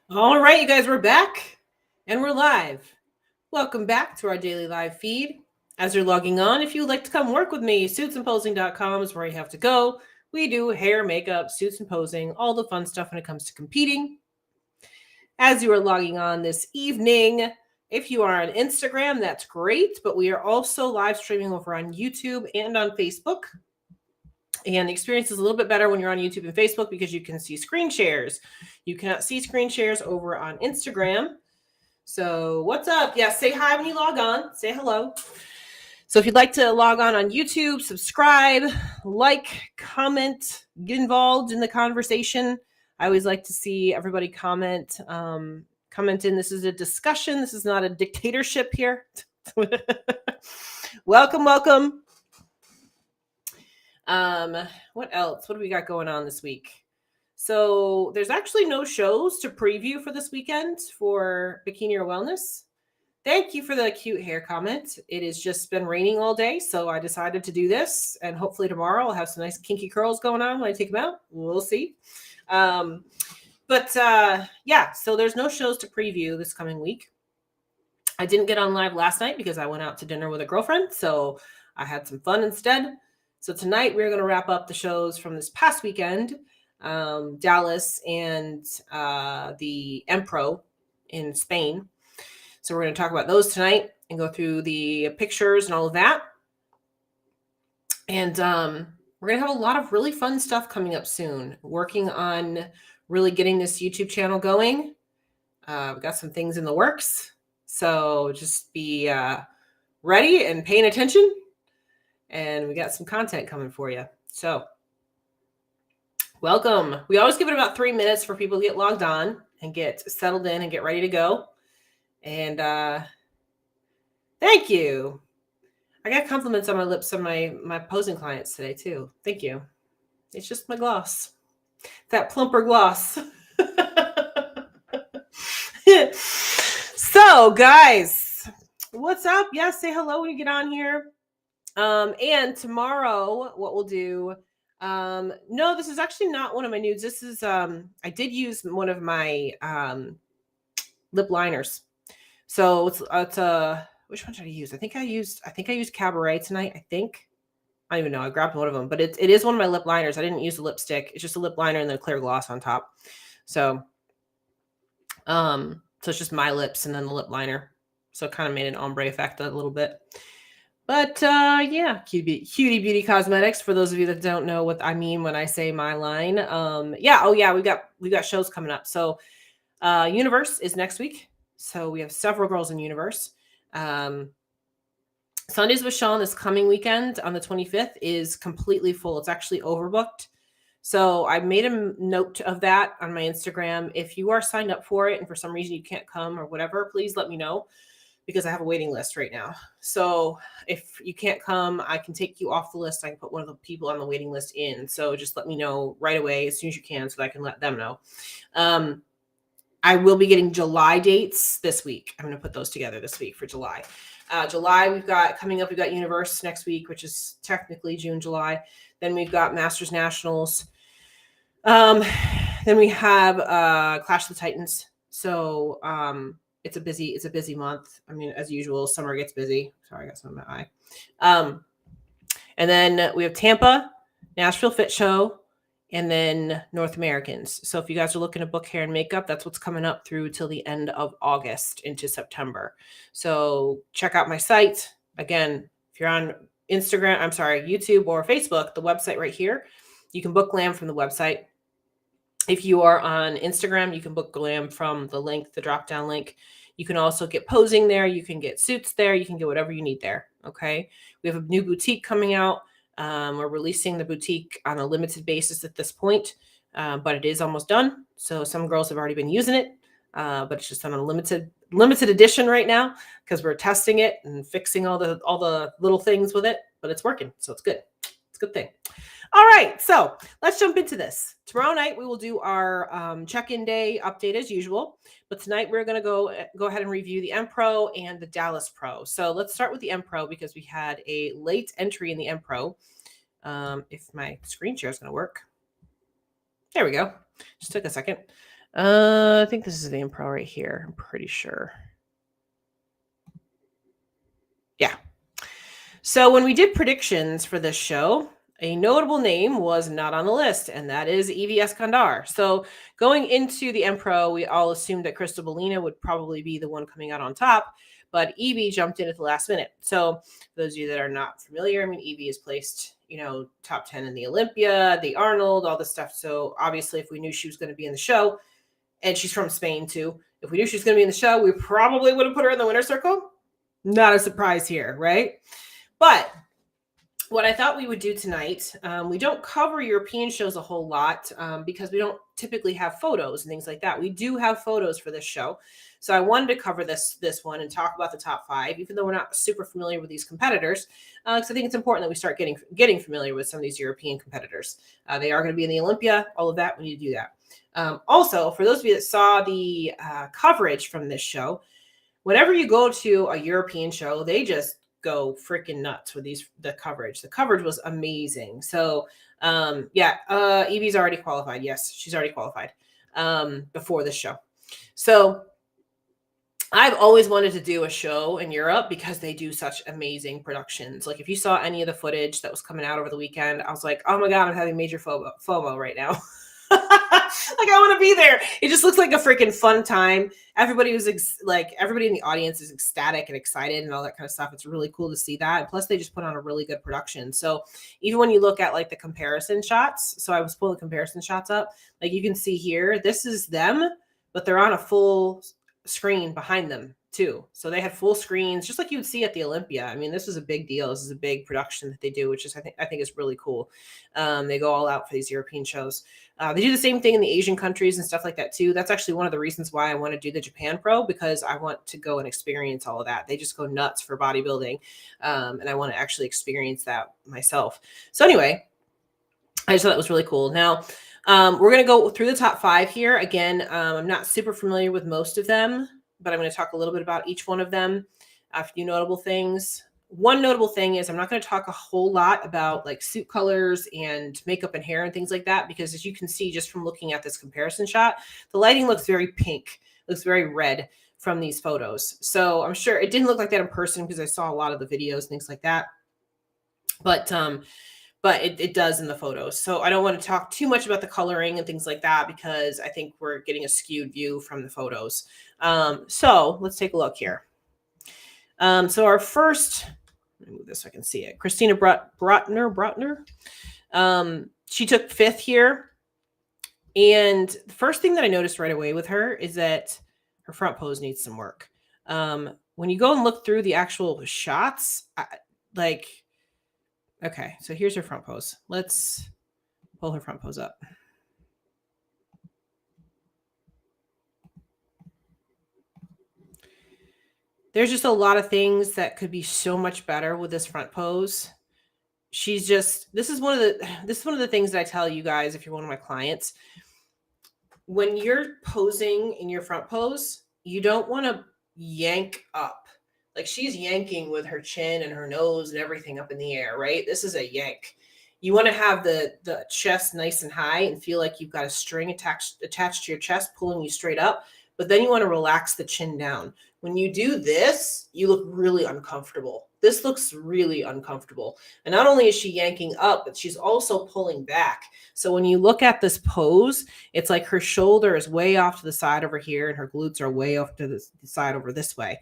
All right, you guys, we're back and we're live. Welcome back to our daily live feed. As you're logging on, if you would like to come work with me, suitsandposing.com is where you have to go. We do hair, makeup, suits and posing, all the fun stuff when it comes to competing. As you are logging on this evening, if you are on Instagram, that's great, but we are also live streaming over on YouTube and on Facebook. And the experience is a little bit better when you're on YouTube and Facebook because you can see screen shares. You cannot see screen shares over on Instagram. So what's up? Yeah, say hi when you log on. Say hello. So if you'd like to log on YouTube, subscribe, like, comment, get involved in the conversation. I always like to see everybody comment. Comment in. This is a discussion. This is not a dictatorship here. Welcome. What else? What do we got going on this week? So there's actually no shows to preview for this weekend for Bikini or Wellness. Thank you for the cute hair comment. It has just been raining all day, so I decided to do this, and hopefully tomorrow I'll have some nice kinky curls going on when I take them out. We'll see. Yeah, so there's no shows to preview this coming week. I didn't get on live last night because I went out to dinner with a girlfriend, so I had some fun instead. So tonight we're going to wrap up the shows from this past weekend, Dallas and the Empro in Spain. So we're going to talk about those tonight and go through the pictures and all of that. And we're going to have a lot of really fun stuff coming up soon. Working on really getting this YouTube channel going. We've got some things in the works. So just be ready and paying attention. And we got some content coming for you. So welcome. We always give it about 3 minutes for people to get logged on and get settled in and get ready to go. And thank you. I got compliments on my lips on my posing clients today too. Thank you. It's just my gloss. That plumper gloss. So guys, what's up? Yeah, say hello when you get on here. And tomorrow, what we'll do, no, this is actually not one of my nudes. This is, I did use one of my lip liners. So it's which one did I use? I think I used Cabaret tonight. I don't even know. I grabbed one of them, but it is one of my lip liners. I didn't use a lipstick. It's just a lip liner and then a clear gloss on top. So it's just my lips and then the lip liner. So it kind of made an ombre effect a little bit. But yeah, Cutie Beauty Cosmetics. For those of you that don't know what I mean when I say my line, we've got shows coming up. So Universe is next week. So we have several girls in Universe. Sundays with Sean this coming weekend on the 25th is completely full. It's actually overbooked. So I made a note of that on my Instagram. If you are signed up for it and for some reason you can't come or whatever, please let me know because I have a waiting list right now. So if you can't come, I can take you off the list. I can put one of the people on the waiting list in. So just let me know right away as soon as you can so that I can let them know. I will be getting July dates this week. I'm going to put those together this week for July. July, we've got Universe next week, which is technically June, July. Then we've got Masters Nationals. Then we have Clash of the Titans. So it's a busy month. I mean, as usual, summer gets busy. Sorry, I got some in my eye. And then we have Tampa, Nashville Fit Show, and then North Americans. So if you guys are looking to book hair and makeup, that's what's coming up through till the end of August into September. So check out my site. Again, if you're on YouTube or Facebook, the website right here, you can book glam from the website. If you are on Instagram, you can book glam from the link, the drop-down link. You can also get posing there. You can get suits there. You can get whatever you need there, okay? We have a new boutique coming out. We're releasing the boutique on a limited basis at this point, but it is almost done. So some girls have already been using it, but it's just on a limited edition right now because we're testing it and fixing all the little things with it, but it's working. So it's good. It's a good thing. All right, so let's jump into this. Tomorrow night we will do our check-in day update as usual, but tonight we're going to go ahead and review the Empro and the Dallas Pro. So let's start with the Empro because we had a late entry in the Empro. If my screen share is going to work. There we go. Just took a second. I think this is the Empro right here. I'm pretty sure. Yeah. So when we did predictions for this show, a notable name was not on the list, and that is Evie Eskandar. So going into the Empro, we all assumed that Crystal Bellina would probably be the one coming out on top, but Evie jumped in at the last minute. So for those of you that are not familiar, I mean, Evie is placed, top 10 in the Olympia, the Arnold, all this stuff. So obviously, if we knew she was going to be in the show, and she's from Spain too, if we knew she was going to be in the show, we probably would have put her in the winner's circle. Not a surprise here, right? But what I thought we would do tonight, we don't cover European shows a whole lot because we don't typically have photos and things like that. We do have photos for this show. So I wanted to cover this one and talk about the top 5, even though we're not super familiar with these competitors, because I think it's important that we start getting familiar with some of these European competitors. They are going to be in the Olympia, all of that. We need to do that. Also, for those of you that saw the coverage from this show, whenever you go to a European show, they just go freaking nuts with the coverage. The coverage was amazing. So Evie's already qualified. Yes, she's already qualified before this show. So I've always wanted to do a show in Europe because they do such amazing productions. Like if you saw any of the footage that was coming out over the weekend, I was like, oh my God, I'm having major FOMO right now. Like I want to be there. It just looks like a freaking fun time. Everybody was everybody in the audience is ecstatic and excited and all that kind of stuff. It's really cool to see that. And plus they just put on a really good production. So even when you look at like the comparison shots, so I was pulling comparison shots up, like you can see here, this is them, but they're on a full screen behind them too. So they had full screens, just like you would see at the Olympia. I mean, this is a big deal. This is a big production that they do, which is I think is really cool. They go all out for these European shows. They do the same thing in the Asian countries and stuff like that too. That's actually one of the reasons why I want to do the Japan Pro, because I want to go and experience all of that. They just go nuts for bodybuilding, and I want to actually experience that myself. So anyway, I just thought that was really cool. Now, we're going to go through the top 5 here. Again, I'm not super familiar with most of them, but I'm going to talk a little bit about each one of them. A few notable things. One notable thing is I'm not going to talk a whole lot about like suit colors and makeup and hair and things like that, because as you can see just from looking at this comparison shot, the lighting looks very pink, looks very red from these photos. So I'm sure it didn't look like that in person because I saw a lot of the videos and things like that. But it does in the photos. So I don't want to talk too much about the coloring and things like that because I think we're getting a skewed view from the photos. So let's take a look here. So our first, let me move this so I can see it. Christina Brotner. She took 5th here. And the first thing that I noticed right away with her is that her front pose needs some work. When you go and look through the actual shots, okay, so here's her front pose. Let's pull her front pose up. There's just a lot of things that could be so much better with this front pose. This is one of the things that I tell you guys if you're one of my clients. When you're posing in your front pose, you don't want to yank up. Like she's yanking with her chin and her nose and everything up in the air, right? This is a yank. You want to have the chest nice and high and feel like you've got a string attached to your chest pulling you straight up, but then you want to relax the chin down. When you do this, you look really uncomfortable. This looks really uncomfortable. And not only is she yanking up, but she's also pulling back. So when you look at this pose, it's like her shoulder is way off to the side over here and her glutes are way off to the side over this way.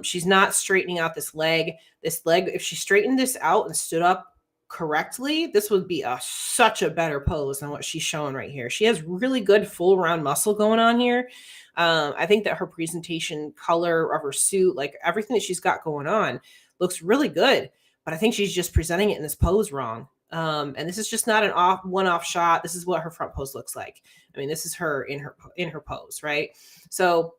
She's not straightening out this leg. This leg, if she straightened this out and stood up correctly, this would be such a better pose than what she's showing right here. She has really good full round muscle going on here. I think that her presentation color of her suit, like everything that she's got going on, looks really good, but I think she's just presenting it in this pose wrong. And this is just not an one-off shot. This is what her front pose looks like. I mean, this is her in her pose, right? So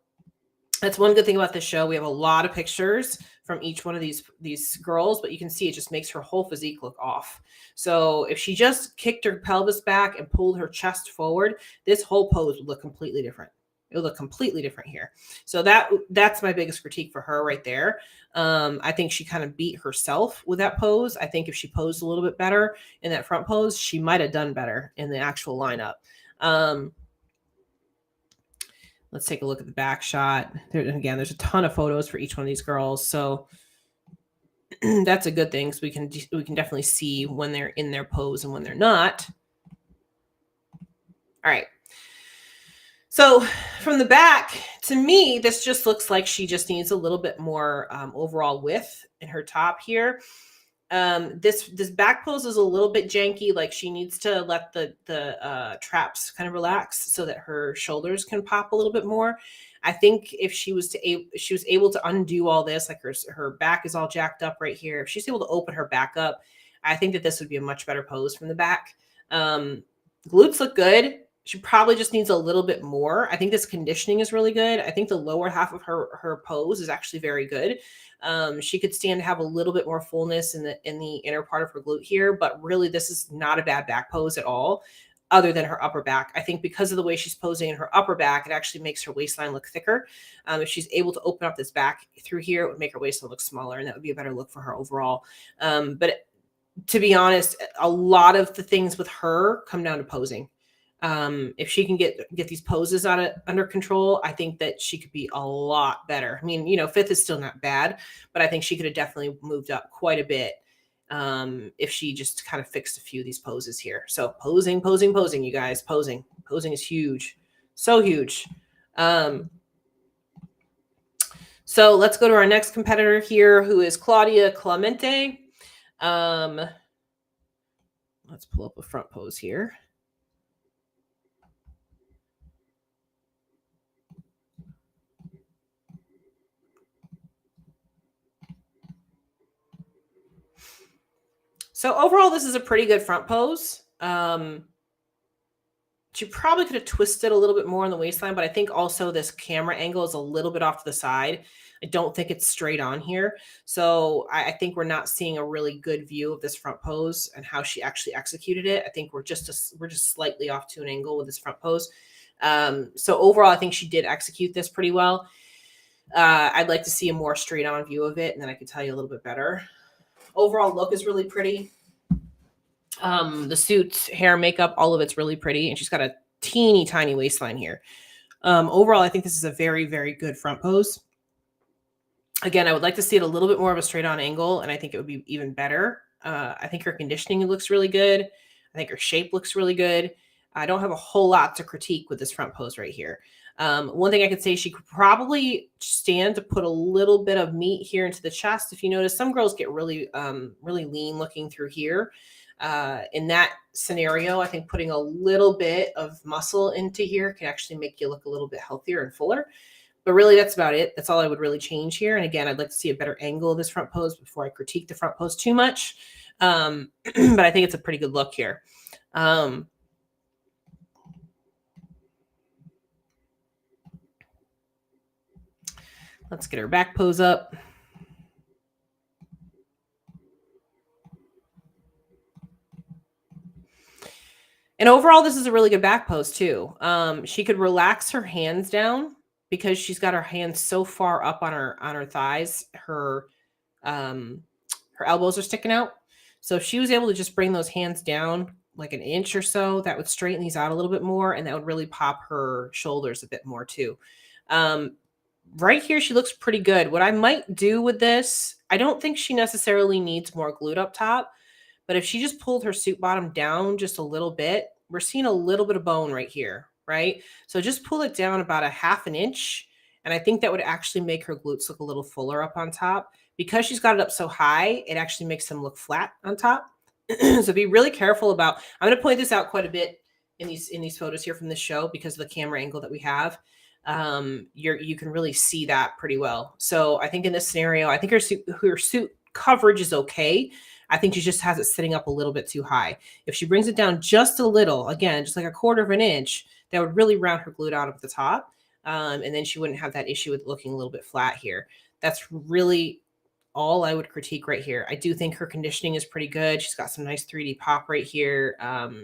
that's one good thing about this show. We have a lot of pictures from each one of these girls, but you can see it just makes her whole physique look off. So if she just kicked her pelvis back and pulled her chest forward, this whole pose would look completely different. It would look completely different here. So that's my biggest critique for her right there. I think she kind of beat herself with that pose. I think if she posed a little bit better in that front pose, she might have done better in the actual lineup. Let's take a look at the back shot. Again, there's a ton of photos for each one of these girls. So that's a good thing. So we can definitely see when they're in their pose and when they're not. All right. So from the back, to me, this just looks like she just needs a little bit more overall width in her top here. This back pose is a little bit janky. Like she needs to let the traps kind of relax so that her shoulders can pop a little bit more. I think if she was able to undo all this, like her back is all jacked up right here. If she's able to open her back up, I think that this would be a much better pose from the back. Glutes look good. She probably just needs a little bit more. I think this conditioning is really good. I think the lower half of her pose is actually very good. She could stand to have a little bit more fullness in the inner part of her glute here, but really this is not a bad back pose at all, other than her upper back. I think because of the way she's posing in her upper back, it actually makes her waistline look thicker. If she's able to open up this back through here, it would make her waistline look smaller, and that would be a better look for her overall. But to be honest, a lot of the things with her come down to posing. If she can get these poses under control, I think that she could be a lot better. I mean, fifth is still not bad, but I think she could have definitely moved up quite a bit if she just kind of fixed a few of these poses here. So posing, you guys, posing is huge, so huge. So let's go to our next competitor here, who is Claudia Clemente. Let's pull up a front pose here. So overall, this is a pretty good front pose. She probably could have twisted a little bit more on the waistline, but I think also this camera angle is a little bit off to the side. I don't think it's straight on here. So I think we're not seeing a really good view of this front pose and how she actually executed it. I think we're just slightly off to an angle with this front pose. So overall, I think she did execute this pretty well. I'd like to see a more straight on view of it, and then I could tell you a little bit better. Overall look is really pretty. The suits, hair, makeup, all of it's really pretty. And she's got a teeny tiny waistline here. Overall, I think this is a very, very good front pose. Again, I would like to see it a little bit more of a straight on angle, and I think it would be even better. I think her conditioning looks really good. I think her shape looks really good. I don't have a whole lot to critique with this front pose right here. One thing I could say, she could probably stand to put a little bit of meat here into the chest. If you notice, some girls get really, really lean looking through here. In that scenario, I think putting a little bit of muscle into here can actually make you look a little bit healthier and fuller. But really, that's about it. That's all I would really change here. And again, I'd like to see a better angle of this front pose before I critique the front pose too much. But I think it's a pretty good look here. Let's get her back pose up. And overall, this is a really good back pose too. She could relax her hands down because she's got her hands so far up on her thighs. Her elbows are sticking out. So if she was able to just bring those hands down like an inch or so, that would straighten these out a little bit more, and that would really pop her shoulders a bit more too. Right here, she looks pretty good. What I might do with this, I don't think she necessarily needs more glute up top, but if she just pulled her suit bottom down just a little bit, we're seeing a little bit of bone right here, right? So just pull it down about a half an inch, and I think that would actually make her glutes look a little fuller up on top. Because she's got it up so high, it actually makes them look flat on top. So be really careful about, I'm going to point this out quite a bit in these photos here from the show because of the camera angle that we have. You can really see that pretty well. So I think in this scenario, I think her suit coverage is okay. I think she just has it sitting up a little bit too high. If she brings it down just a little, again, just like a quarter of an inch, that would really round her glute out at the top. And then she wouldn't have that issue with looking a little bit flat here. That's really all I would critique right here. I do think her conditioning is pretty good. She's got some nice 3D pop right here.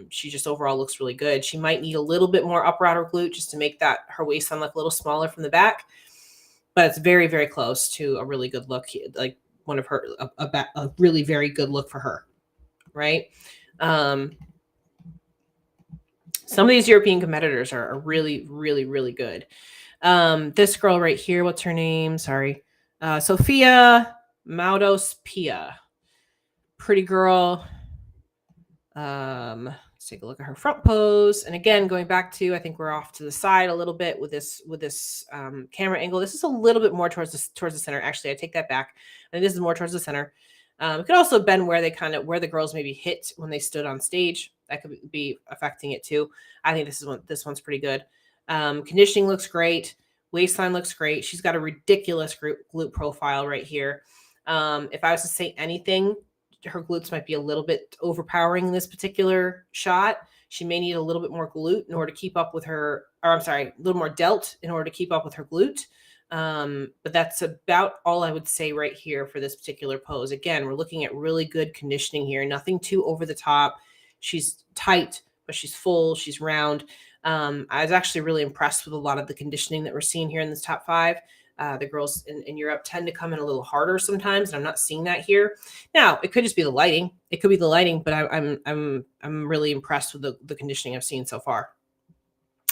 She just overall looks really good. She might need a little bit more upper outer glute just to make that her waistline look a little smaller from the back, but it's very, very close to a really good look, like one of her, a really very good look for her, right? Some of these European competitors are really, really, really good. This girl right here, what's her name? Sorry. Sophia Maudos Pia. Pretty girl. Let's take a look at her front pose. And again, going back to, I think we're off to the side a little bit with this camera angle. This is a little bit more towards the center. Actually, I take that back. I think this is more towards the center. It could also have been where the girls maybe hit when they stood on stage. That could be affecting it too. I think this one's pretty good. Conditioning looks great. Waistline looks great. She's got a ridiculous glute profile right here. If I was to say anything, her glutes might be a little bit overpowering in this particular shot. She may need a little bit more glute in order to keep up with her, or I'm sorry, a little more delt in order to keep up with her glute. But that's about all I would say right here for this particular pose. Again, we're looking at really good conditioning here, nothing too over the top. She's tight, but she's full, she's round. I was actually really impressed with a lot of the conditioning that we're seeing here in this top 5. The girls in Europe tend to come in a little harder sometimes, and I'm not seeing that here. Now, it could just be the lighting. It could be the lighting, but I'm really impressed with the conditioning I've seen so far.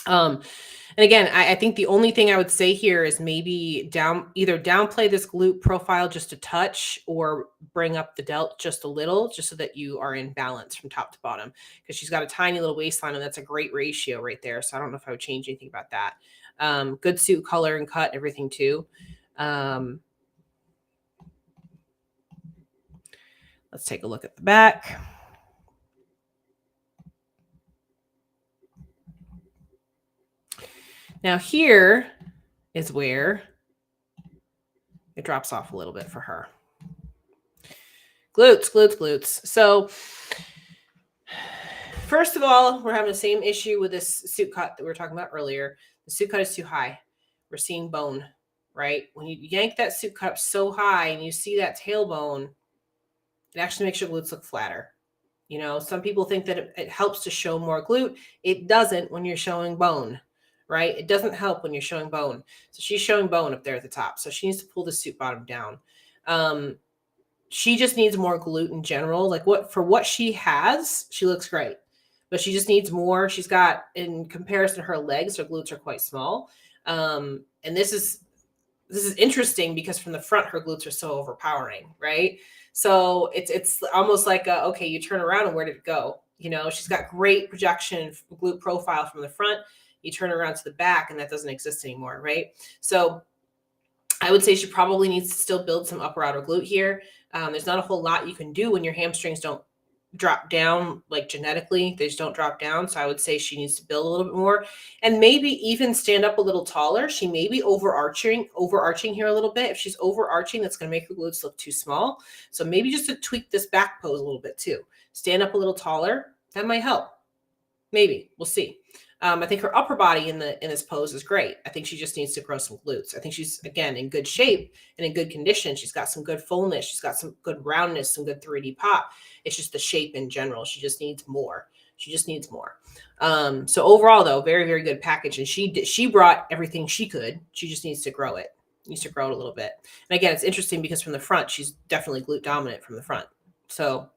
And again, I think the only thing I would say here is maybe either downplay this glute profile just a touch, or bring up the delt just a little, just so that you are in balance from top to bottom, because she's got a tiny little waistline, and that's a great ratio right there. So I don't know if I would change anything about that. Good suit color and cut, everything too. Let's take a look at the back. Now here is where it drops off a little bit for her. Glutes. So first of all, we're having the same issue with this suit cut that we were talking about earlier. The suit cut is too high. We're seeing bone, right? When you yank that suit cut up so high and you see that tailbone, it actually makes your glutes look flatter. You know, some people think that it helps to show more glute. It doesn't when you're showing bone, right? It doesn't help when you're showing bone. So she's showing bone up there at the top. So she needs to pull the suit bottom down. She just needs more glute in general. Like what she has, she looks great, but she just needs more. She's got, in comparison to her legs, her glutes are quite small. And this is interesting because from the front, her glutes are so overpowering, right? So it's almost like okay, you turn around and where did it go? You know, she's got great projection glute profile from the front. You turn around to the back and that doesn't exist anymore, right? So I would say she probably needs to still build some upper outer glute here. There's not a whole lot you can do when your hamstrings don't drop down, like genetically, they just don't drop down. So I would say she needs to build a little bit more, and maybe even stand up a little taller. She may be overarching here a little bit. If she's overarching, that's going to make her glutes look too small. So maybe just to tweak this back pose a little bit too. Stand up a little taller. That might help. Maybe. We'll see. I think her upper body in this pose is great. I think she just needs to grow some glutes. I think she's, again, in good shape and in good condition. She's got some good fullness. She's got some good roundness, some good 3D pop. It's just the shape in general. She just needs more. So overall, though, very, very good package. And she brought everything she could. She just needs to grow it. Needs to grow it a little bit. And again, it's interesting because from the front, she's definitely glute dominant from the front. So,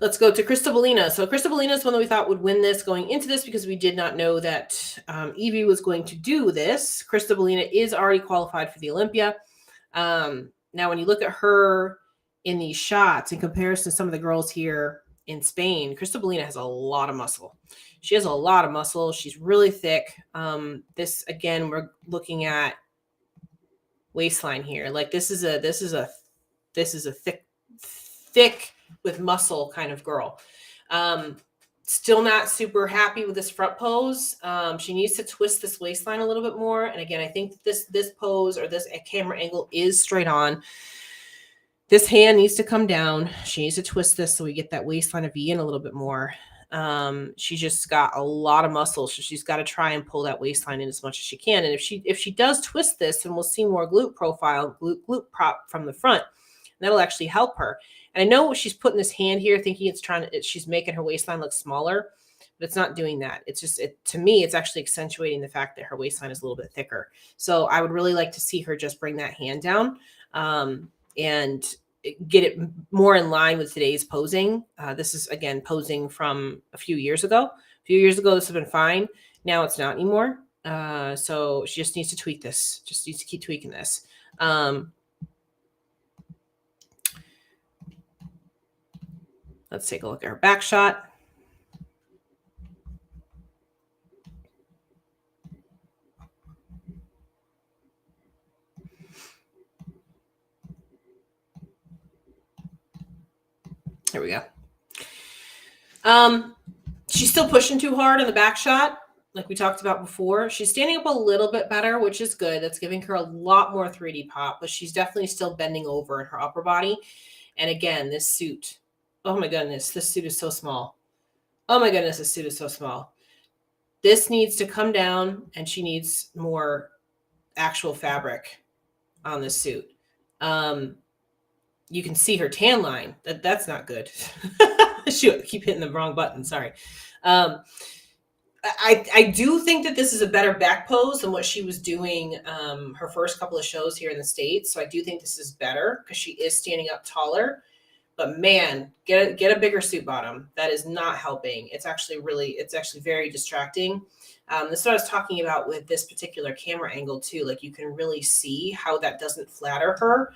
let's go to Cristobalina. So Cristobalina is one that we thought would win this going into this because we did not know that Evie was going to do this. Cristobalina is already qualified for the Olympia. Now, when you look at her in these shots in comparison to some of the girls here in Spain, Cristobalina has a lot of muscle. She has a lot of muscle. She's really thick. This, again, we're looking at waistline here. Like this is a thick with muscle kind of girl. Still not super happy with this front pose. She needs to twist this waistline a little bit more. And again, I think this pose or this camera angle is straight on. This hand needs to come down. She needs to twist this so we get that waistline of V in a little bit more. She's just got a lot of muscle, so she's got to try and pull that waistline in as much as she can. And if she does twist this, then we'll see more glute profile, glute prop from the front. And that'll actually help her. And I know she's putting this hand here thinking she's making her waistline look smaller, but it's not doing that. It's just, to me, it's actually accentuating the fact that her waistline is a little bit thicker. So I would really like to see her just bring that hand down and get it more in line with today's posing. This is, again, posing from a few years ago. A few years ago, this would have been fine. Now it's not anymore. So she just needs to tweak this, just needs to keep tweaking this. Let's take a look at her back shot. There we go. She's still pushing too hard on the back shot, like we talked about before. She's standing up a little bit better, which is good. That's giving her a lot more 3D pop, but she's definitely still bending over in her upper body. And again, this suit, oh my goodness, this suit is so small. Oh my goodness, this suit is so small. This needs to come down, and she needs more actual fabric on this suit. You can see her tan line. That's not good. Shoot, I keep hitting the wrong button. Sorry. I do think that this is a better back pose than what she was doing her first couple of shows here in the States. So I do think this is better because she is standing up taller. But man, get a bigger suit bottom. That is not helping. It's actually very distracting. This is what I was talking about with this particular camera angle too. Like you can really see how that doesn't flatter her.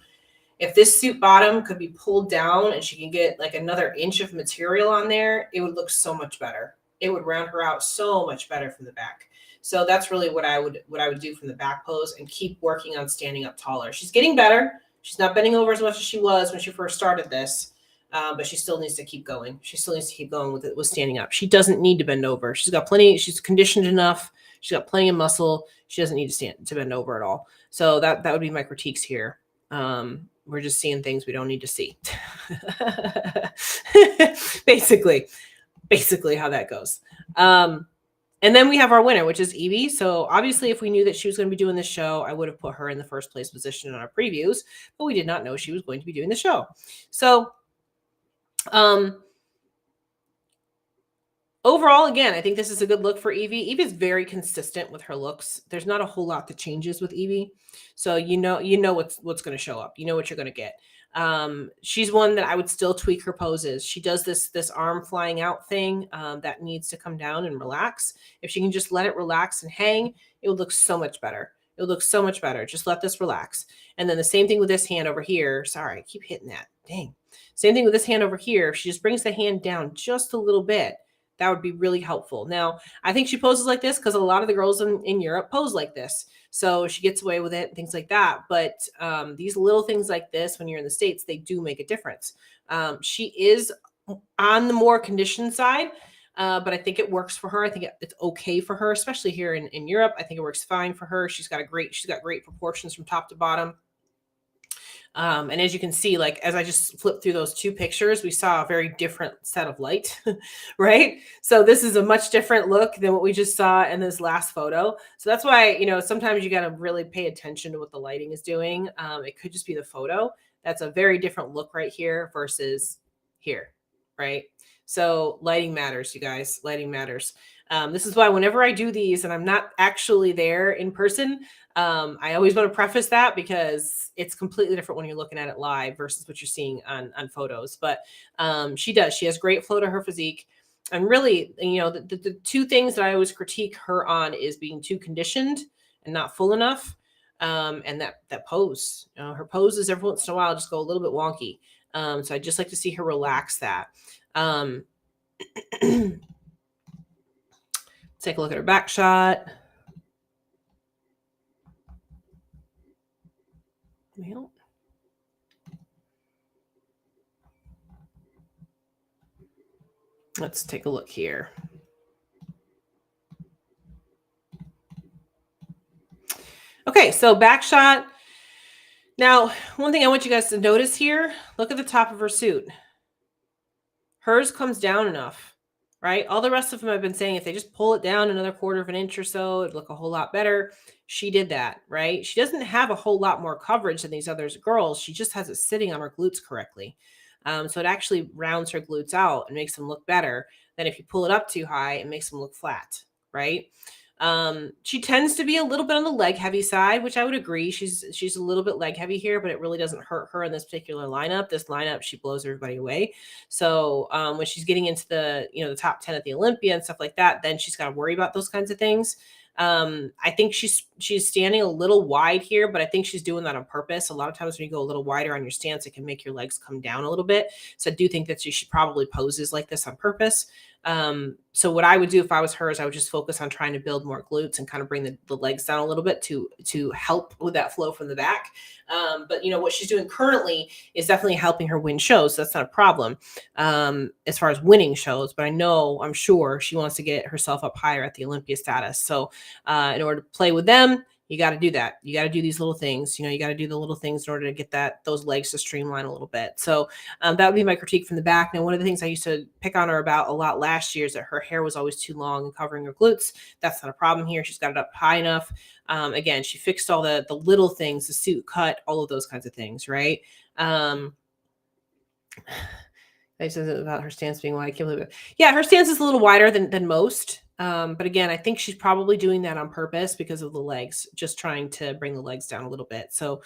If this suit bottom could be pulled down and she can get like another inch of material on there, it would look so much better. It would round her out so much better from the back. So that's really what I would do from the back pose, and keep working on standing up taller. She's getting better. She's not bending over as much as she was when she first started this, but she still needs to keep going. She still needs to keep going with standing up. She doesn't need to bend over. She's got plenty. She's conditioned enough. She's got plenty of muscle. She doesn't need to bend over at all. So that would be my critiques here. We're just seeing things we don't need to see. basically how that goes. And then we have our winner, which is Evie. So obviously, if we knew that she was going to be doing this show, I would have put her in the first place position in our previews, but we did not know she was going to be doing the show. So overall, again, I think this is a good look for Evie. Evie's very consistent with her looks. There's not a whole lot that changes with Evie. So you know what's going to show up. You know what you're going to get. She's one that I would still tweak her poses. She does this arm flying out thing that needs to come down and relax. If she can just let it relax and hang, it would look so much better. It would look so much better. Just let this relax. And then the same thing with this hand over here. Sorry, I keep hitting that. Dang. Same thing with this hand over here. If she just brings the hand down just a little bit, that would be really helpful. Now, I think she poses like this because a lot of the girls in Europe pose like this. So she gets away with it and things like that. But these little things like this, when you're in the States, they do make a difference. She is on the more conditioned side, but I think it works for her. I think it's okay for her, especially here in Europe. I think it works fine for her. She's got great proportions from top to bottom. And as you can see, like as I just flipped through those two pictures, we saw a very different set of light, right? So this is a much different look than what we just saw in this last photo. So that's why, sometimes you got to really pay attention to what the lighting is doing. It could just be the photo. That's a very different look right here versus here, right? So lighting matters, you guys. Lighting matters. This is why whenever I do these and I'm not actually there in person, I always want to preface that because it's completely different when you're looking at it live versus what you're seeing on photos. But she has great flow to her physique. And really, the two things that I always critique her on is being too conditioned and not full enough. And that pose, her poses every once in a while just go a little bit wonky. So I just like to see her relax that. Take a look at her back shot. Well, let's take a look here. Okay, so back shot. Now, one thing I want you guys to notice here, look at the top of her suit. Hers comes down enough, right? All the rest of them I've been saying, if they just pull it down another 1/4 of an inch or so, it'd look a whole lot better. She did that, right? She doesn't have a whole lot more coverage than these other girls. She just has it sitting on her glutes correctly. So it actually rounds her glutes out and makes them look better than if you pull it up too high, it makes them look flat, right? She tends to be a little bit on the leg heavy side, which I would agree. She's a little bit leg heavy here, but it really doesn't hurt her in this particular lineup. This lineup, she blows everybody away. So when she's getting into the top 10 at the Olympia and stuff like that, then she's got to worry about those kinds of things. I think she's standing a little wide here, but I think she's doing that on purpose. A lot of times when you go a little wider on your stance, it can make your legs come down a little bit. So I do think that she probably poses like this on purpose. So what I would do if I was her is I would just focus on trying to build more glutes and kind of bring the legs down a little bit to help with that flow from the back. But what she's doing currently is definitely helping her win shows. So that's not a problem as far as winning shows. But I'm sure she wants to get herself up higher at the Olympia status. So in order to play with them, you got to do that. You got to do these little things. You got to do the little things in order to get those legs to streamline a little bit. So that would be my critique from the back. Now, one of the things I used to pick on her about a lot last year is that her hair was always too long and covering her glutes. That's not a problem here. She's got it up high enough. Again, she fixed all the little things, the suit cut, all of those kinds of things, right? I said about her stance being wide. I can't believe it. Yeah, her stance is a little wider than most. But again, I think she's probably doing that on purpose because of the legs, just trying to bring the legs down a little bit. So,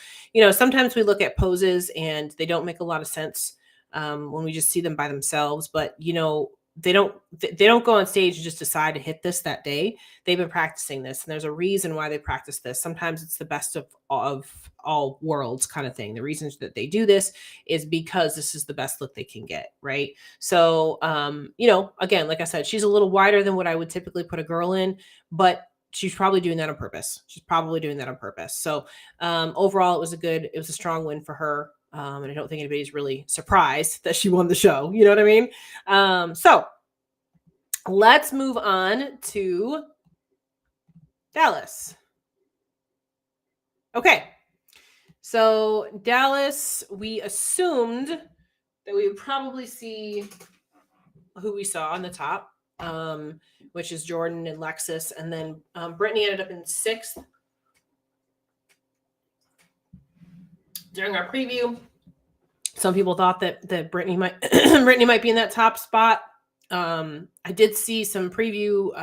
sometimes we look at poses and they don't make a lot of sense when we just see them by themselves. But, they don't go on stage and just decide to hit this that day. They've been practicing this, and there's a reason why they practice this. Sometimes it's the best of all worlds kind of thing. The reasons that they do this is because this is the best look they can get, right? So, again, like I said, she's a little wider than what I would typically put a girl in, but she's probably doing that on purpose. So, overall, it was a strong win for her. And I don't think anybody's really surprised that she won the show. You know what I mean? So let's move on to Dallas. Okay. So Dallas, we assumed that we would probably see who we saw on the top, which is Jordan and Lexus. And then Brittany ended up in 6th. During our preview, some people thought that Brittany might be in that top spot. I did see some preview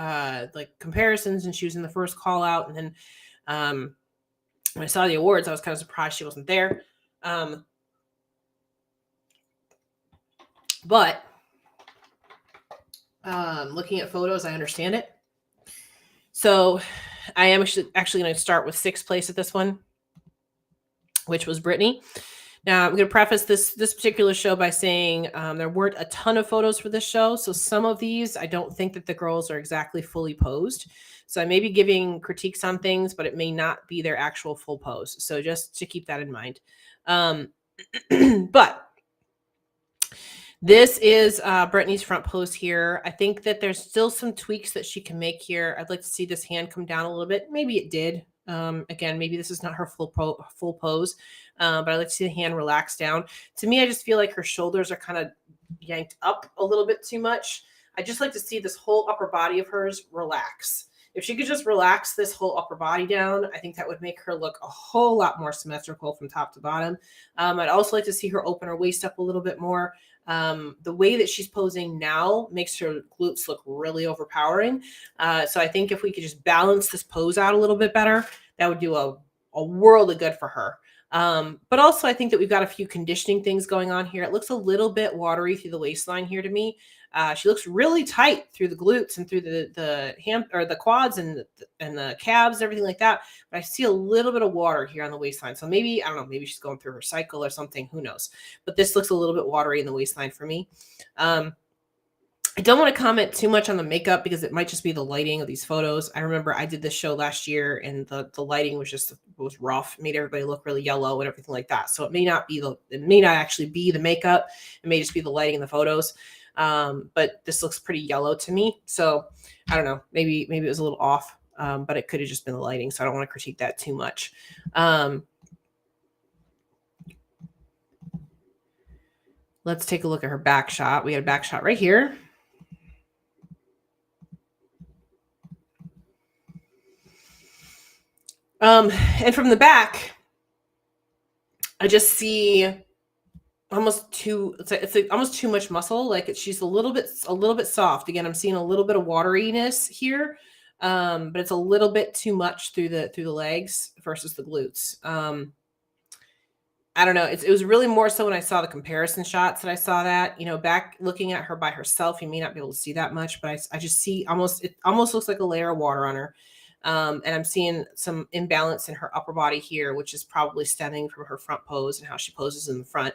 like comparisons, and she was in the first call out. And then when I saw the awards, I was kind of surprised she wasn't there. But looking at photos, I understand it. So I am actually going to start with 6th place at this one, which was Brittany. Now, I'm going to preface this particular show by saying there weren't a ton of photos for this show. So some of these, I don't think that the girls are exactly fully posed. So I may be giving critiques on things, but it may not be their actual full pose. So just to keep that in mind. But this is Brittany's front pose here. I think that there's still some tweaks that she can make here. I'd like to see this hand come down a little bit. Maybe it did. Again, maybe this is not her full pose, but I like to see the hand relax down. To me, I just feel like her shoulders are kind of yanked up a little bit too much. I just like to see this whole upper body of hers relax. If she could just relax this whole upper body down, I think that would make her look a whole lot more symmetrical from top to bottom. I'd also like to see her open her waist up a little bit more. The way that she's posing now makes her glutes look really overpowering. So I think if we could just balance this pose out a little bit better, that would do a world of good for her. But also I think that we've got a few conditioning things going on here. It looks a little bit watery through the waistline here to me. She looks really tight through the glutes and through the ham or the quads and the calves, everything like that. But I see a little bit of water here on the waistline. So maybe, I don't know, maybe she's going through her cycle or something. Who knows? But this looks a little bit watery in the waistline for me. I don't want to comment too much on the makeup because it might just be the lighting of these photos. I remember I did this show last year and the lighting was rough, made everybody look really yellow and everything like that. So it may not actually be the makeup. It may just be the lighting in the photos. But this looks pretty yellow to me. So I don't know, maybe it was a little off, but it could have just been the lighting. So I don't want to critique that too much. Let's take a look at her back shot. We had a back shot right here. And from the back, I just see almost it's like almost too much muscle. Like she's a little bit soft. Again, I'm seeing a little bit of wateriness here, but it's a little bit too much through the legs versus the glutes. I don't know. It was really more so when I saw the comparison shots that I saw that, back looking at her by herself, you may not be able to see that much, but I just see it almost looks like a layer of water on her. And I'm seeing some imbalance in her upper body here, which is probably stemming from her front pose and how she poses in the front.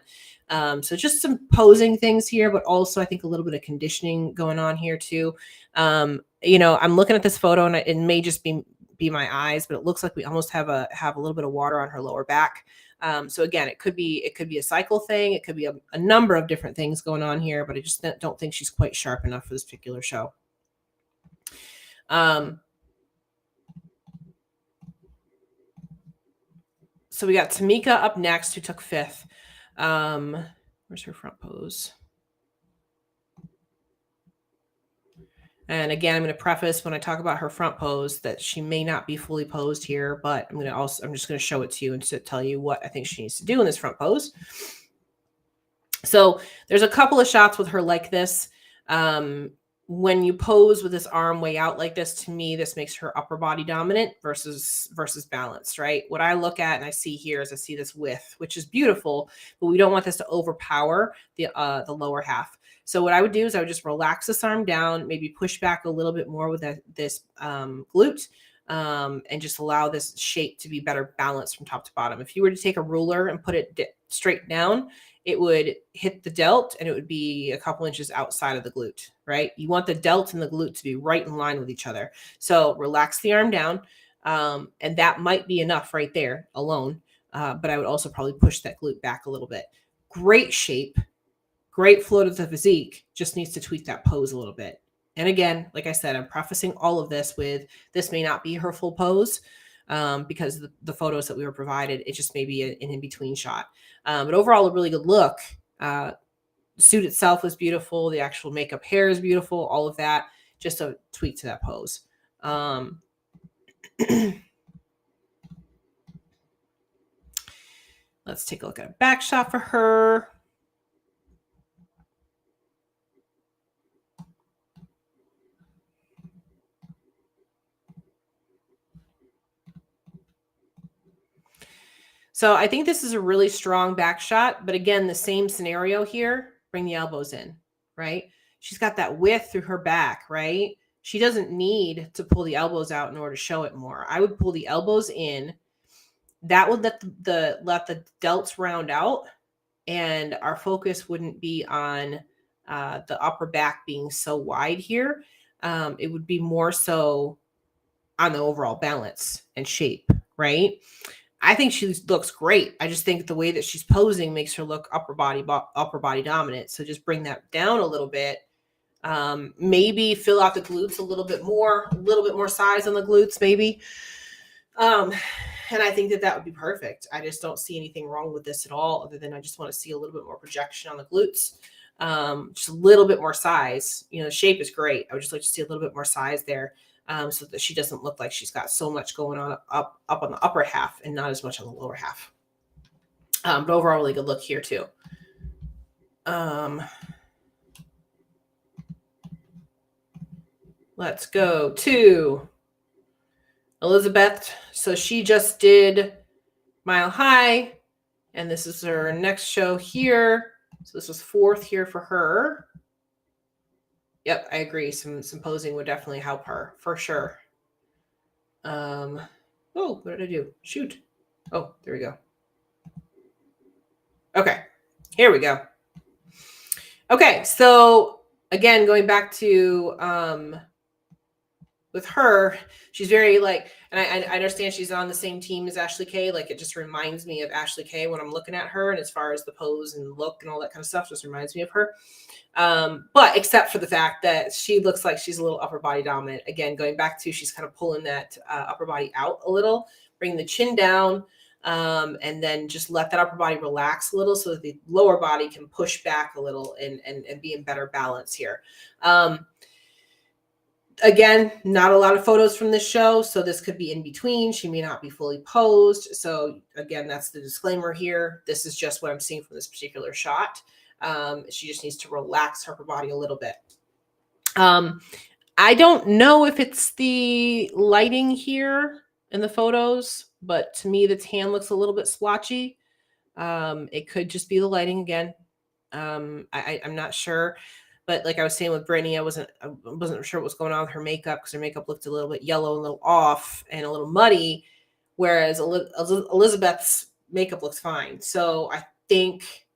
So just some posing things here, but also I think a little bit of conditioning going on here too. I'm looking at this photo and it may just be my eyes, but it looks like we almost have a little bit of water on her lower back. So again, it could be a cycle thing. It could be a number of different things going on here, but I just don't think she's quite sharp enough for this particular show. So we got Tamika up next, who took 5th. Where's her front pose? And again, I'm going to preface when I talk about her front pose that she may not be fully posed here, but I'm just going to show it to you and to tell you what I think she needs to do in this front pose. So there's a couple of shots with her like this. When you pose with this arm way out like this, to me, this makes her upper body dominant versus balanced, right? What I look at and I see here is I see this width, which is beautiful, but we don't want this to overpower the lower half. So what I would do is I would just relax this arm down, maybe push back a little bit more with this glute, and just allow this shape to be better balanced from top to bottom. If you were to take a ruler and put it straight down, it would hit the delt and it would be a couple inches outside of the glute, right? You want the delt and the glute to be right in line with each other. So relax the arm down, and that might be enough right there alone. But I would also probably push that glute back a little bit. Great shape, great flow to the physique, just needs to tweak that pose a little bit. And again, like I said, I'm prefacing all of this with this may not be her full pose, because the photos that we were provided, it just may be an in-between shot. But overall, a really good look. The suit itself was beautiful. The actual makeup hair is beautiful. All of that, just a tweak to that pose. Let's take a look at a back shot for her. So I think this is a really strong back shot, but again, the same scenario here, bring the elbows in, right? She's got that width through her back, right? She doesn't need to pull the elbows out in order to show it more. I would pull the elbows in. That would let the delts round out, and our focus wouldn't be on the upper back being so wide here. It would be more so on the overall balance and shape, right? I think she looks great. I just think the way that she's posing makes her look upper body dominant. So just bring that down a little bit. Maybe fill out the glutes a little bit more size on the glutes, maybe. And I think that would be perfect. I just don't see anything wrong with this at all, other than I just want to see a little bit more projection on the glutes. Just a little bit more size. The shape is great. I would just like to see a little bit more size there. So that she doesn't look like she's got so much going on up on the upper half and not as much on the lower half. But overall, really good look here too. Let's go to Elizabeth. So she just did Mile High, and this is her next show here. So this was 4th here for her. Yep, I agree. Some posing would definitely help her for sure. Oh, what did I do? Shoot. Oh, there we go. Okay, here we go. Okay, so again, going back to with her, she's very and I understand she's on the same team as Ashley Kay. It just reminds me of Ashley Kay when I'm looking at her, and as far as the pose and look and all that kind of stuff, just reminds me of her. But except for the fact that she looks like she's a little upper body dominant. Again, going back to she's kind of pulling that upper body out a little, bring the chin down, and then just let that upper body relax a little so that the lower body can push back a little and be in better balance here. Again, not a lot of photos from this show, so this could be in between. She may not be fully posed. So again, that's the disclaimer here. This is just what I'm seeing from this particular shot. She just needs to relax her upper body a little bit. I don't know if it's the lighting here in the photos, but to me, the tan looks a little bit splotchy. It could just be the lighting again. I'm not sure. But like I was saying with Brittany, I wasn't sure what was going on with her makeup because her makeup looked a little bit yellow, a little off, and a little muddy, whereas Elizabeth's makeup looks fine. So I think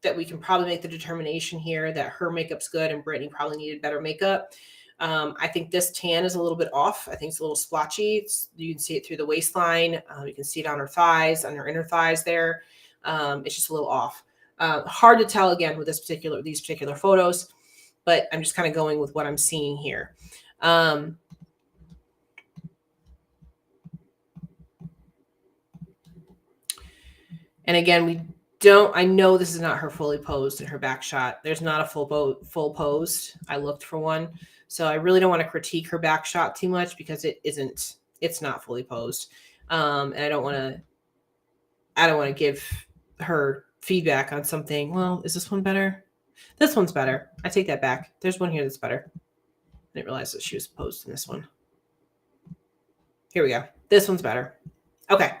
that we can probably make the determination here that her makeup's good and Brittany probably needed better makeup. I think this tan is a little bit off. I think it's a little splotchy. You can see it through the waistline. You can see it on her thighs, on her inner thighs there. It's just a little off. Hard to tell again with these particular photos, but I'm just kind of going with what I'm seeing here. And again, I know this is not her fully posed in her back shot. There's not a full posed. I looked for one. So I really don't want to critique her back shot too much because it's not fully posed. And I don't want to give her feedback on something. Well, is this one better? This one's better. I take that back. There's one here that's better. I didn't realize that she was posed in this one. Here we go. This one's better. Okay.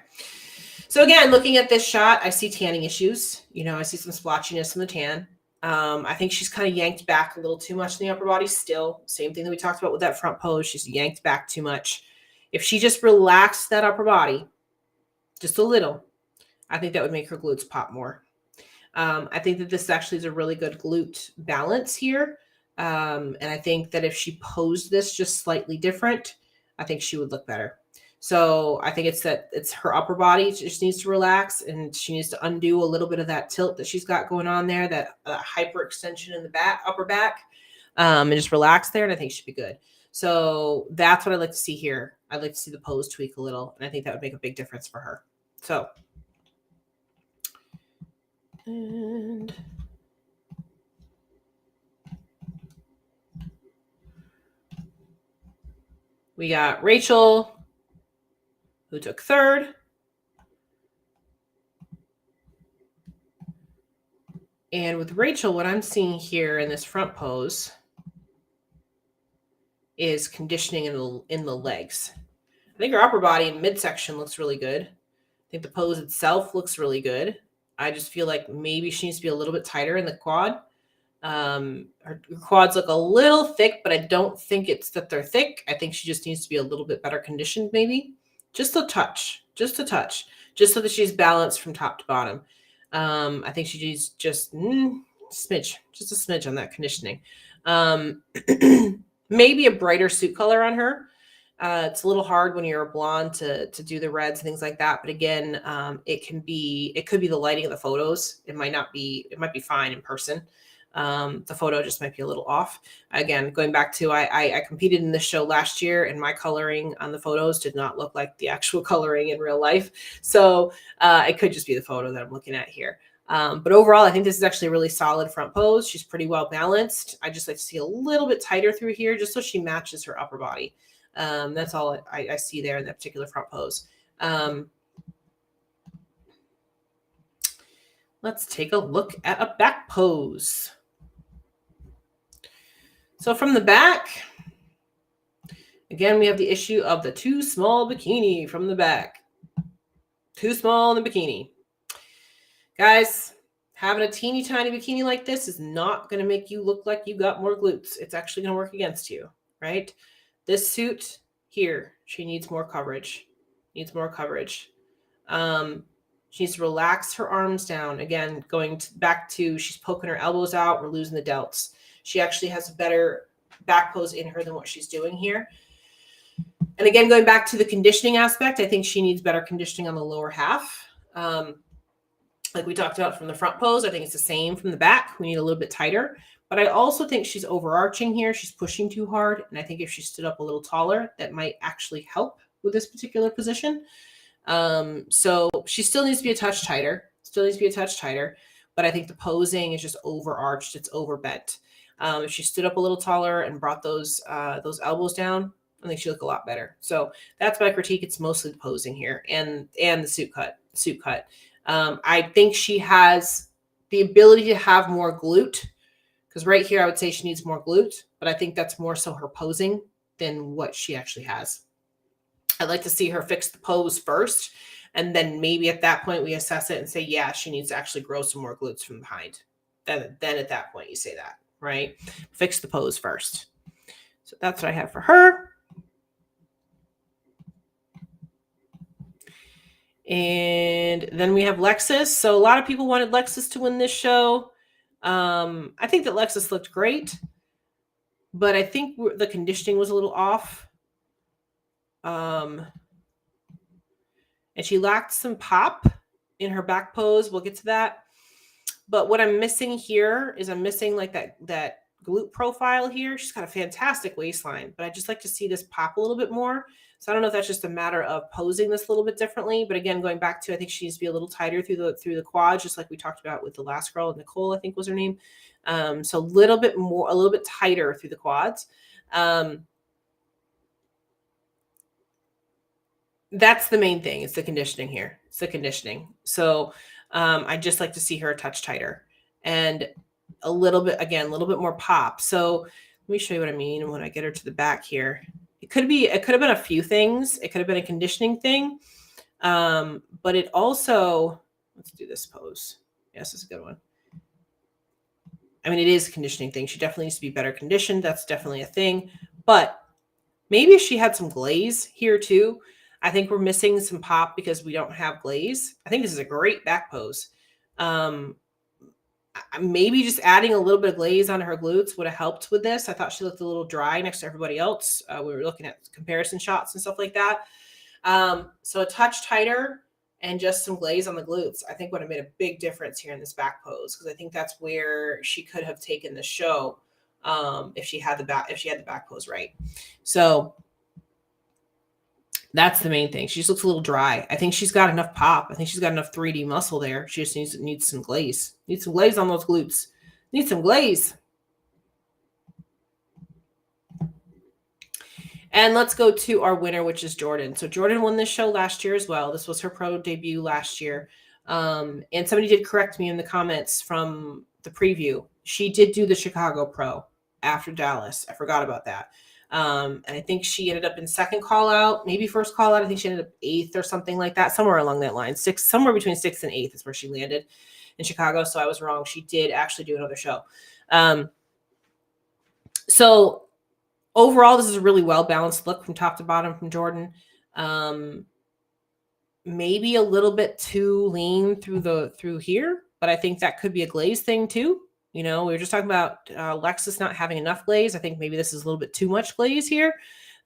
So again, looking at this shot, I see tanning issues. I see some splotchiness in the tan. I think she's kind of yanked back a little too much in the upper body still. Same thing that we talked about with that front pose. She's yanked back too much. If she just relaxed that upper body just a little, I think that would make her glutes pop more. I think that this actually is a really good glute balance here. And I think that if she posed this just slightly different, I think she would look better. So I think it's her upper body. She just needs to relax and she needs to undo a little bit of that tilt that she's got going on there, that hyperextension in the upper back, and just relax there. And I think she'd be good. So that's what I'd like to see here. I'd like to see the pose tweak a little. And I think that would make a big difference for her. So, and we got Rachel, who took third. And with Rachel, what I'm seeing here in this front pose is conditioning in the legs. I think her upper body and midsection looks really good. I think the pose itself looks really good. I just feel like maybe she needs to be a little bit tighter in the quad. Her quads look a little thick, but I don't think it's that they're thick. I think she just needs to be a little bit better conditioned, maybe. Just a touch, just so that she's balanced from top to bottom. I think she needs just a smidge on that conditioning. Maybe a brighter suit color on her. It's a little hard when you're a blonde to do the reds and things like that. But again, it could be the lighting of the photos. It might be fine in person. The photo just might be a little off. Again, going back to, I competed in this show last year and my coloring on the photos did not look like the actual coloring in real life. So it could just be the photo that I'm looking at here. But overall, I think this is actually a really solid front pose. She's pretty well balanced. I just like to see a little bit tighter through here just so she matches her upper body. That's all I see there in that particular front pose. Let's take a look at a back pose. So from the back, again, we have the issue of the too small bikini from the back. Too small in the bikini. Guys, having a teeny tiny bikini like this is not going to make you look like you got more glutes. It's actually going to work against you, right? This suit here, she needs more coverage. She needs to relax her arms down. Again, back to she's poking her elbows out. We're losing the delts. She actually has a better back pose in her than what she's doing here. And again, going back to the conditioning aspect, I think she needs better conditioning on the lower half. Like we talked about from the front pose, I think it's the same from the back. We need a little bit tighter. But I also think she's overarching here. She's pushing too hard. And I think if she stood up a little taller, that might actually help with this particular position. So she still needs to be a touch tighter. But I think the posing is just overarched. It's overbent. If she stood up a little taller and brought those elbows down, I think she look a lot better. So that's my critique. It's mostly the posing here and the suit cut. I think she has the ability to have more glute, because right here I would say she needs more glute, but I think that's more so her posing than what she actually has. I'd like to see her fix the pose first, and then maybe at that point we assess it and say, yeah, she needs to actually grow some more glutes from behind. Then at that point you say that. right? Fix the pose first. So that's what I have for her. And then we have Lexus. So a lot of people wanted Lexus to win this show. I think that Lexus looked great, but I think the conditioning was a little off. And she lacked some pop in her back pose. We'll get to that. But what I'm missing here is I'm missing like that glute profile here. She's got a fantastic waistline, but I just like to see this pop a little bit more. So I don't know if that's just a matter of posing this a little bit differently. But again, going back to, I think she needs to be a little tighter through the quads, just like we talked about with the last girl, Nicole, I think was her name. So a little bit tighter through the quads. That's the main thing. It's the conditioning here. It's the conditioning. So I just like to see her a touch tighter and a little bit more pop. So let me show you what I mean when I get her to the back here. It could have been a few things. It could have been a conditioning thing. But it also, let's do this pose. Yes, this is a good one. I mean, it is a conditioning thing. She definitely needs to be better conditioned. That's definitely a thing. But maybe if she had some glaze here too. I think we're missing some pop because we don't have glaze. I think this is a great back pose. Maybe just adding a little bit of glaze on her glutes would have helped with this. I thought she looked a little dry next to everybody else. We were looking at comparison shots and stuff like that. So a touch tighter and just some glaze on the glutes, I think would have made a big difference here in this back pose, because I think that's where she could have taken the show if she had the back pose right. So that's the main thing. She just looks a little dry. I think she's got enough pop. I think she's got enough 3D muscle there. She just needs some glaze. Needs some glaze on those glutes. Needs some glaze. And let's go to our winner, which is Jordan. So Jordan won this show last year as well. This was her pro debut last year. And somebody did correct me in the comments from the preview. She did do the Chicago Pro after Dallas. I forgot about that. And I think she ended up in second call out, maybe first call out. I think she ended up 8th or something like that, somewhere along that line. Somewhere between 6th and 8th is where she landed in Chicago. So I was wrong. She did actually do another show. So overall, this is a really well-balanced look from top to bottom from Jordan. Maybe a little bit too lean through here, but I think that could be a glaze thing too. You know, we were just talking about Lexus not having enough glaze. I think maybe this is a little bit too much glaze here.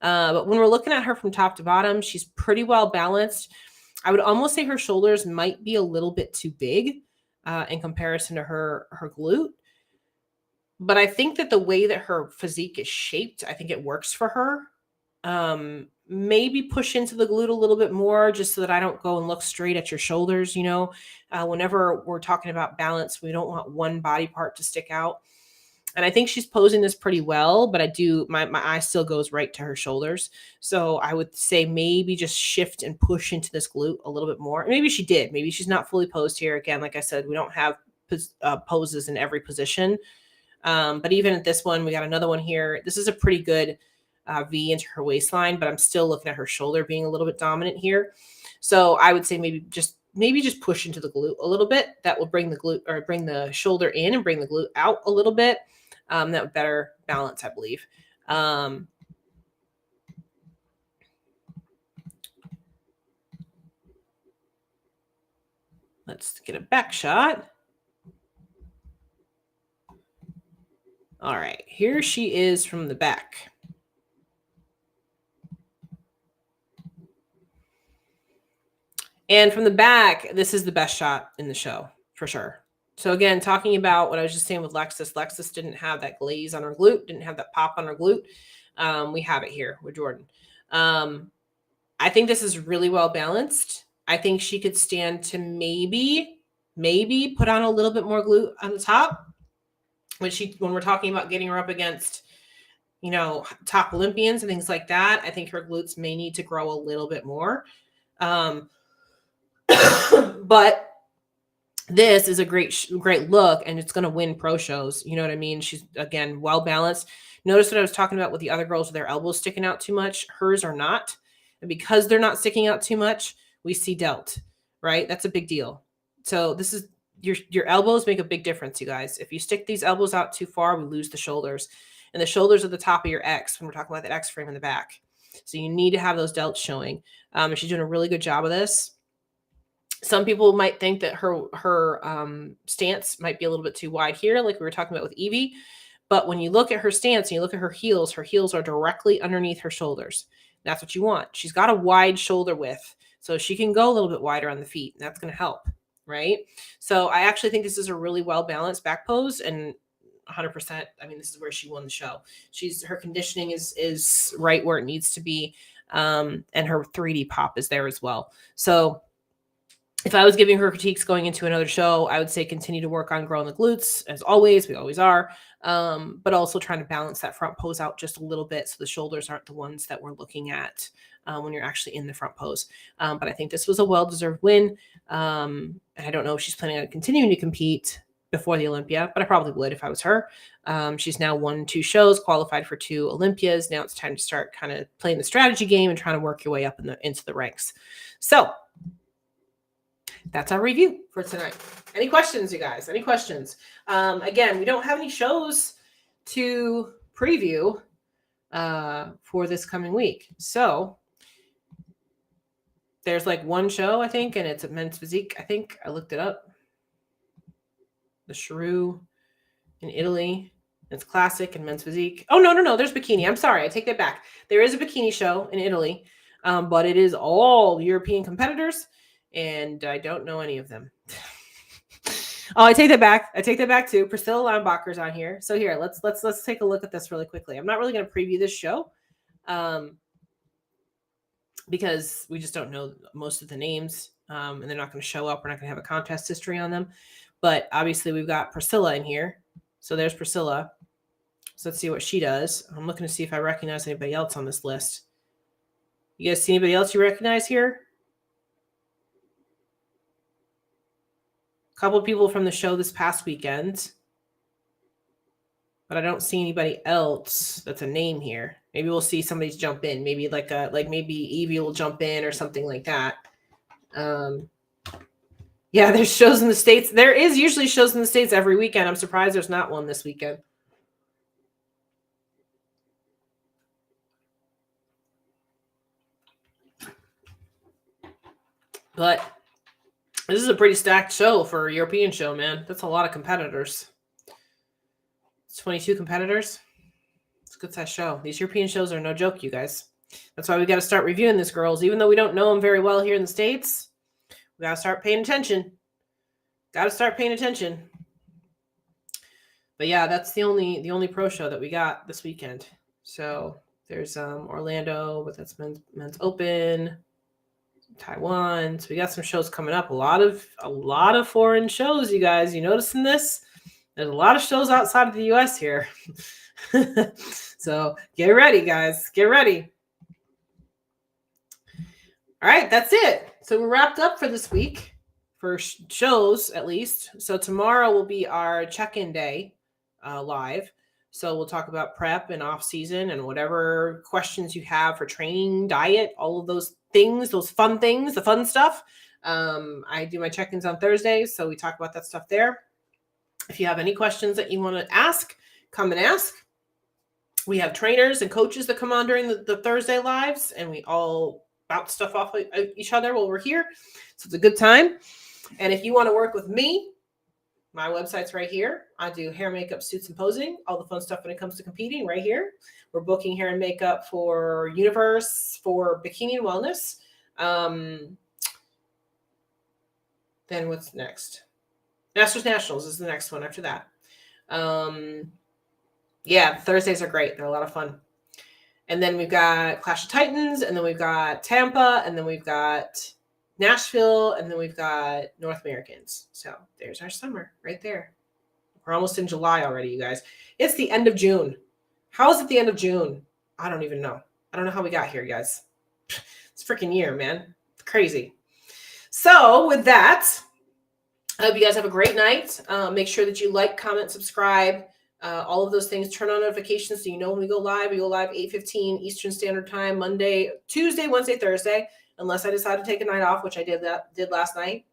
But when we're looking at her from top to bottom, she's pretty well balanced. I would almost say her shoulders might be a little bit too big in comparison to her glute. But I think that the way that her physique is shaped, I think it works for her. Maybe push into the glute a little bit more just so that I don't go and look straight at your shoulders. You know, whenever we're talking about balance, we don't want one body part to stick out. And I think she's posing this pretty well, but my eye still goes right to her shoulders. So I would say maybe just shift and push into this glute a little bit more. Maybe she did. Maybe she's not fully posed here. Again, like I said, we don't have poses in every position. But even at this one, we got another one here. This is a pretty good V into her waistline, but I'm still looking at her shoulder being a little bit dominant here. So I would say maybe just push into the glute a little bit. That will bring the shoulder in and bring the glute out a little bit. That would better balance, I believe. Let's get a back shot. All right, here she is from the back. And from the back, this is the best shot in the show, for sure. So again, talking about what I was just saying with Lexus. Lexus didn't have that glaze on her glute, didn't have that pop on her glute. We have it here with Jordan. I think this is really well balanced. I think she could stand to maybe put on a little bit more glute on the top. When we're talking about getting her up against, you know, top Olympians and things like that, I think her glutes may need to grow a little bit more. But this is a great look, and it's going to win pro shows. You know what I mean? She's, again, well balanced. Notice what I was talking about with the other girls with their elbows sticking out too much. Hers are not. And because they're not sticking out too much, we see delt, right? That's a big deal. So this is your elbows make a big difference, you guys. If you stick these elbows out too far, we lose the shoulders. And the shoulders are the top of your X when we're talking about that X frame in the back. So you need to have those delts showing. And she's doing a really good job of this. Some people might think that her stance might be a little bit too wide here, like we were talking about with Evie. But when you look at her stance and you look at her heels are directly underneath her shoulders. That's what you want. She's got a wide shoulder width, so she can go a little bit wider on the feet. And that's going to help, right? So I actually think this is a really well-balanced back pose, and 100%. I mean, this is where she won the show. Her conditioning is right where it needs to be, and her 3D pop is there as well. So if I was giving her critiques going into another show, I would say continue to work on growing the glutes, as always. We always are, but also trying to balance that front pose out just a little bit so the shoulders aren't the ones that we're looking at when you're actually in the front pose. But I think this was a well-deserved win, and I don't know if she's planning on continuing to compete before the Olympia, but I probably would if I was her. She's now won 2 shows, qualified for 2 Olympias. Now it's time to start kind of playing the strategy game and trying to work your way up into the ranks. So that's our review for tonight. Any questions, you guys? Any questions? Again, we don't have any shows to preview for this coming week. So there's like one show, I think, and it's a men's physique. I think I looked it up. The Shrew in Italy. It's classic and men's physique. Oh, no. There's bikini. I'm sorry. I take that back. There is a bikini show in Italy, but it is all European competitors, and I don't know any of them. Oh, I take that back too. Priscilla Linebacher's on here. So here, let's take a look at this really quickly. I'm not really going to preview this show because we just don't know most of the names, and they're not going to show up. We're not going to have a contest history on them. But obviously we've got Priscilla in here. So there's Priscilla. So let's see what she does. I'm looking to see if I recognize anybody else on this list. You guys see anybody else you recognize here? A couple of people from the show this past weekend. But I don't see anybody else that's a name here. Maybe we'll see somebody's jump in. Maybe maybe Evie will jump in or something like that. Yeah, there's shows in the States. There is usually shows in the States every weekend. I'm surprised there's not one this weekend. But this is a pretty stacked show for a European show, man. That's a lot of competitors. It's 22 competitors. It's a good-sized show. These European shows are no joke, you guys. That's why we got to start reviewing these girls. Even though we don't know them very well here in the States, we got to start paying attention. Got to start paying attention. But yeah, that's the only pro show that we got this weekend. So there's Orlando, but that's men's open, Taiwan. So we got some shows coming up. A lot of foreign shows, you guys. You noticing this? There's a lot of shows outside of the US here. So get ready, guys. Get ready. All right, that's it. So we're wrapped up for this week. For shows, at least. So tomorrow will be our check-in day live. So we'll talk about prep and off-season and whatever questions you have for training, diet, all of those things, those fun things, the fun stuff. I do my check-ins on Thursdays, so we talk about that stuff there. If you have any questions that you want to ask, come and ask. We have trainers and coaches that come on during the Thursday lives, and we all bounce stuff off of each other while we're here. So it's a good time. And if you want to work with me, my website's right here. I do hair, makeup, suits, and posing. All the fun stuff when it comes to competing right here. We're booking hair and makeup for Universe, for Bikini and Wellness. Then what's next? Masters Nationals is the next one after that. Yeah, Thursdays are great. They're a lot of fun. And then we've got Clash of Titans, and then we've got Tampa, and then we've got Nashville, and then we've got North Americans. So there's our summer right there. We're almost in July already, you guys. It's the end of June. How is it the end of June? I don't even know. I don't know how we got here, guys. It's a freaking year, man. It's crazy. So with that, I hope you guys have a great night. Make sure that you like, comment, subscribe, all of those things. Turn on notifications so you know when we go live. We go live 8:15 Eastern Standard Time, Monday, Tuesday, Wednesday, Thursday. Unless I decide to take a night off, which I did last night.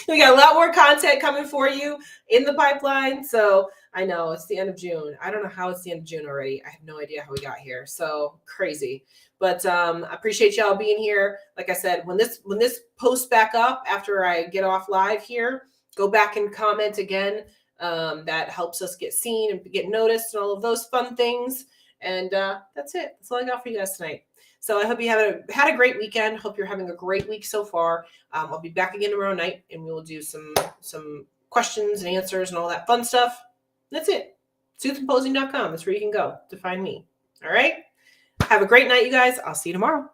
We got a lot more content coming for you in the pipeline. So I know it's the end of June. I don't know how it's the end of June already. I have no idea how we got here. So crazy. But I appreciate y'all being here. Like I said, when this posts back up after I get off live here, go back and comment again. That helps us get seen and get noticed and all of those fun things. And that's it. That's all I got for you guys tonight. So I hope you had a great weekend. Hope you're having a great week so far. I'll be back again tomorrow night, and we will do some questions and answers and all that fun stuff. That's it. SoothandPosing.com. That's where you can go to find me. All right. Have a great night, you guys. I'll see you tomorrow.